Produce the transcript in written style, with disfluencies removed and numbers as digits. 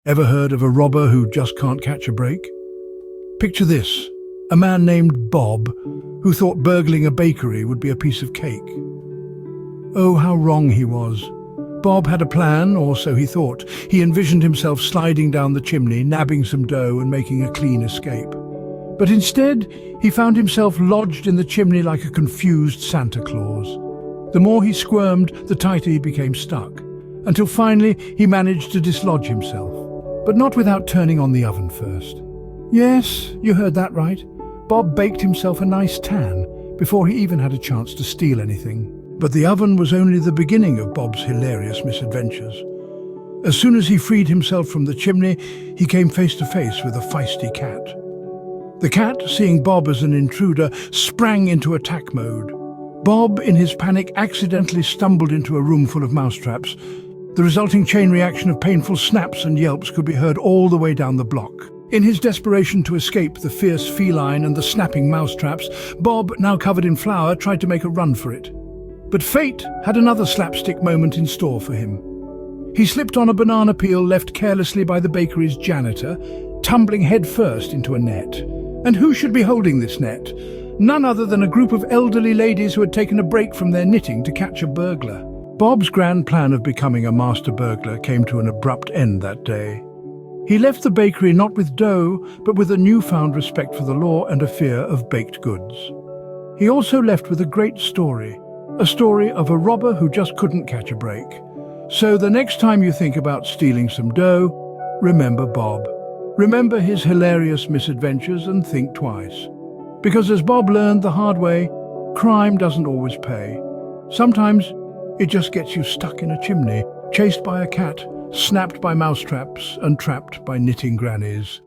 Ever heard of a robber who just can't catch a break? Picture this, a man named Bob who thought burgling a bakery would be a piece of cake. Oh, how wrong he was. Bob had a plan, or so he thought. He envisioned himself sliding down the chimney, nabbing some dough and making a clean escape. But instead, he found himself lodged in the chimney like a confused Santa Claus. The more he squirmed, the tighter he became stuck, until finally he managed to dislodge himself. But not without turning on the oven first. Yes, you heard that right. Bob baked himself a nice tan before he even had a chance to steal anything. But the oven was only the beginning of Bob's hilarious misadventures. As soon as he freed himself from the chimney, he came face to face with a feisty cat. The cat, seeing Bob as an intruder, sprang into attack mode. Bob, in his panic, accidentally stumbled into a room full of mousetraps. The resulting chain reaction of painful snaps and yelps could be heard all the way down the block. In his desperation to escape the fierce feline and the snapping mousetraps, Bob, now covered in flour, tried to make a run for it. But fate had another slapstick moment in store for him. He slipped on a banana peel left carelessly by the bakery's janitor, tumbling headfirst into a net. And who should be holding this net? None other than a group of elderly ladies who had taken a break from their knitting to catch a burglar. Bob's grand plan of becoming a master burglar came to an abrupt end that day. He left the bakery not with dough, but with a newfound respect for the law and a fear of baked goods. He also left with a great story, a story of a robber who just couldn't catch a break. So the next time you think about stealing some dough, remember Bob. Remember his hilarious misadventures and think twice. Because as Bob learned the hard way, crime doesn't always pay. Sometimes it just gets you stuck in a chimney, chased by a cat, snapped by mousetraps, and trapped by knitting grannies.